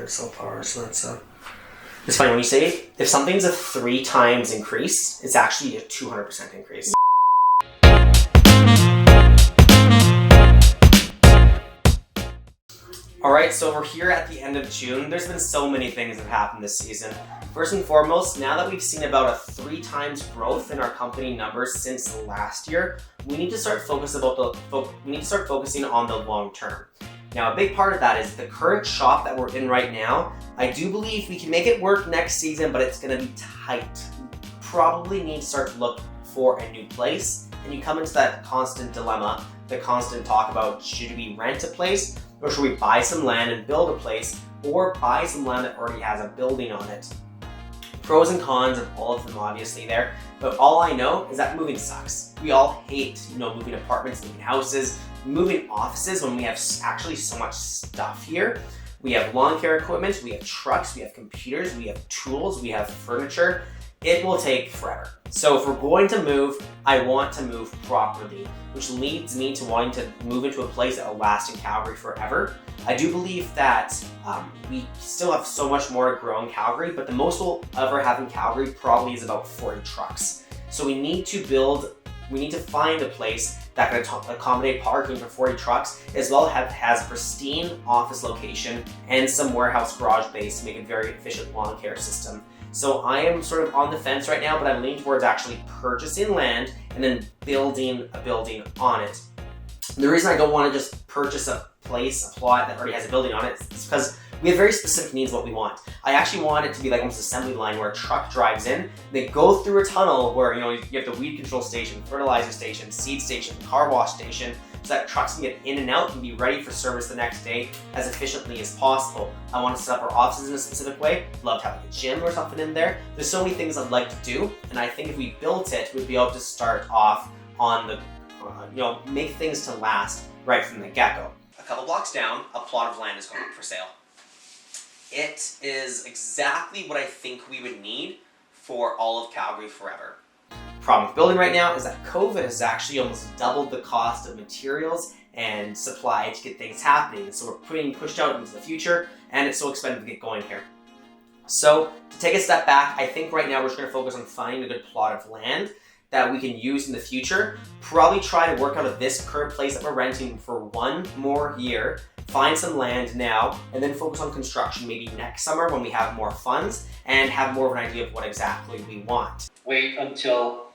watered so far, so that's It's funny when you say if something's a 3 times increase, it's actually a 200% increase. Alright, so we're here at the end of June. There's been so many things that have happened this season. First and foremost, now that we've seen about a 3 times growth in our company numbers since last year, we need to start focusing on the long term. Now, a big part of that is the current shop that we're in right now. I do believe we can make it work next season, but it's going to be tight. We probably need to start to look for a new place, and you come into that constant dilemma, the constant talk about should we rent a place, or should we buy some land and build a place, or buy some land that already has a building on it. Pros and cons of all of them obviously there, but all I know is that moving sucks. We all hate, moving apartments, moving houses, moving offices when we have actually so much stuff here. We have lawn care equipment, we have trucks, we have computers, we have tools, we have furniture. It will take forever. So if we're going to move, I want to move properly, which leads me to wanting to move into a place that will last in Calgary forever. I do believe that we still have so much more to grow in Calgary, but the most we'll ever have in Calgary probably is about 40 trucks. So we need to find a place that can accommodate parking for 40 trucks, as well as has a pristine office location and some warehouse garage base to make a very efficient lawn care system. So I am sort of on the fence right now, but I'm leaning towards actually purchasing land and then building a building on it. The reason I don't want to just purchase a plot that already has a building on it is because we have very specific needs what we want. I actually want it to be like almost assembly line where a truck drives in, they go through a tunnel where you have the weed control station, fertilizer station, seed station, car wash station, so that trucks can get in and out and be ready for service the next day as efficiently as possible. I want to set up our offices in a specific way. Love to have a gym or something in there. There's so many things I'd like to do, and I think if we built it, we'd be able to start off on the, make things to last right from the get-go. A couple blocks down, a plot of land is going up for sale. It is exactly what I think we would need for all of Calgary forever. Problem with building right now is that COVID has actually almost doubled the cost of materials and supply to get things happening. So we're being pushed out into the future, and it's so expensive to get going here. So to take a step back, I think right now we're just going to focus on finding a good plot of land that we can use in the future. Probably try to work out of this current place that we're renting for 1 more year, find some land now, and then focus on construction maybe next summer when we have more funds and have more of an idea of what exactly we want. Wait until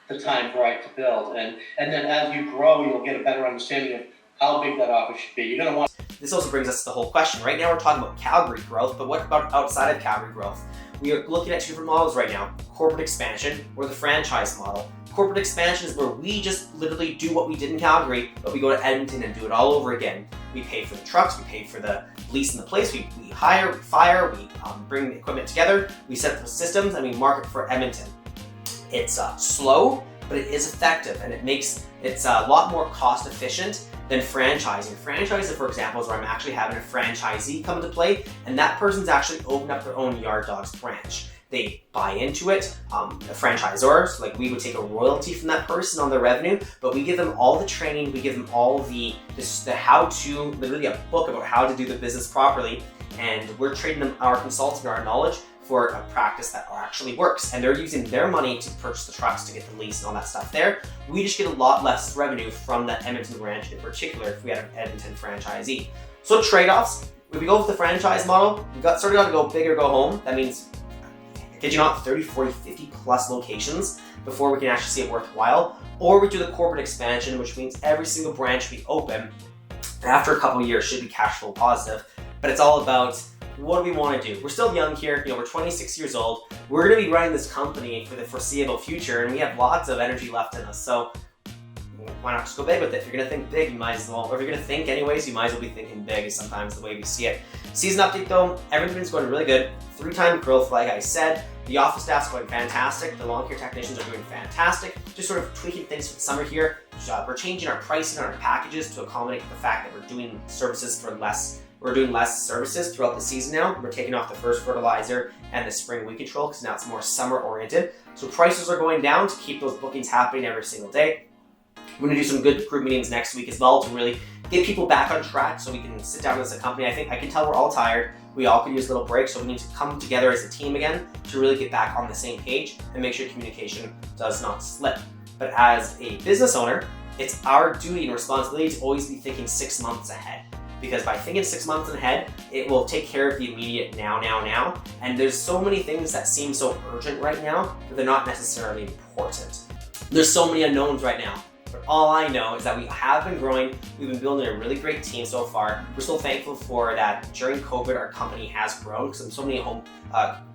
the time right to build, and then as you grow, you'll get a better understanding of how big that office should be. You're going to want. This also brings us to the whole question. Right now we're talking about Calgary growth, but what about outside of Calgary growth? We are looking at 2 different models right now, corporate expansion or the franchise model. Corporate expansion is where we just literally do what we did in Calgary, but we go to Edmonton and do it all over again. We pay for the trucks, we pay for the lease in the place, we hire, we fire, we bring the equipment together, we set up the systems, and we market for Edmonton. It's slow, but it is effective, and it's a lot more cost efficient than franchising. Franchising, for example, is where I'm actually having a franchisee come into play, and that person's actually opened up their own Yard Dogs branch. They buy into it, a franchisor, so like we would take a royalty from that person on their revenue, but we give them all the training, we give them all the how-to, literally a book about how to do the business properly, and we're trading them our consulting, our knowledge, for a practice that actually works. And they're using their money to purchase the trucks to get the lease and all that stuff there. We just get a lot less revenue from that Edmonton branch in particular if we had an Edmonton franchisee. So trade-offs, if we go with the franchise model, we got to go big or go home. That means, I kid you not, 30, 40, 50 plus locations before we can actually see it worthwhile. Or we do the corporate expansion, which means every single branch we open, after a couple of years, should be cash flow positive. But it's all about what do we want to do? We're still young here, we're 26 years old. We're going to be running this company for the foreseeable future, and we have lots of energy left in us. So why not just go big with it? If you're going to think big, you might as well, or if you're going to think anyways, you might as well be thinking big is sometimes the way we see it. Season update though, everything's going really good. 3-time growth, like I said. The office staff's going fantastic. The lawn care technicians are doing fantastic. Just sort of tweaking things for the summer here. We're changing our pricing on our packages to accommodate the fact that we're doing services for less. We're doing less services throughout the season now. We're taking off the first fertilizer and the spring weed control because now it's more summer oriented. So prices are going down to keep those bookings happening every single day. We're going to do some good group meetings next week as well to really get people back on track so we can sit down as a company. I think I can tell we're all tired. we all could use a little break, so we need to come together as a team again to really get back on the same page and make sure communication does not slip. But as a business owner, it's our duty and responsibility to always be thinking 6 months ahead. Because by thinking 6 months ahead, it will take care of the immediate now. And there's so many things that seem so urgent right now, but they're not necessarily important. There's so many unknowns right now. But all I know is that we have been growing. We've been building a really great team so far. We're so thankful for that during COVID, our company has grown because so many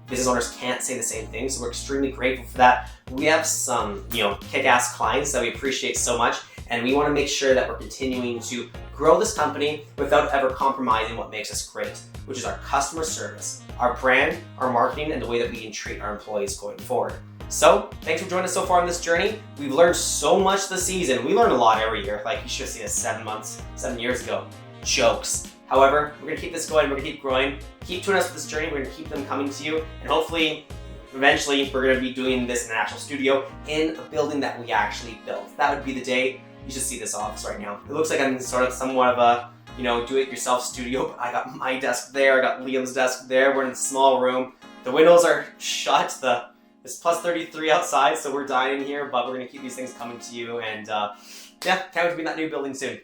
business owners can't say the same thing. So we're extremely grateful for that. We have some, kick-ass clients that we appreciate so much. And we want to make sure that we're continuing to grow this company without ever compromising what makes us great, which is our customer service, our brand, our marketing, and the way that we can treat our employees going forward. So, thanks for joining us so far on this journey. We've learned so much this season. We learn a lot every year. Like, you should have seen us 7 years ago. Jokes. However, we're gonna keep this going, we're gonna keep growing. Keep tuning us with this journey, we're gonna keep them coming to you, and hopefully, eventually, we're gonna be doing this in an actual studio in a building that we actually built. That would be the day. You should see this office right now. It looks like I'm sort of somewhat of a, do-it-yourself studio, but I got my desk there, I got Liam's desk there, we're in a small room. The windows are shut, it's plus 33 outside, so we're dying here, but we're gonna keep these things coming to you, and can't wait to be in that new building soon.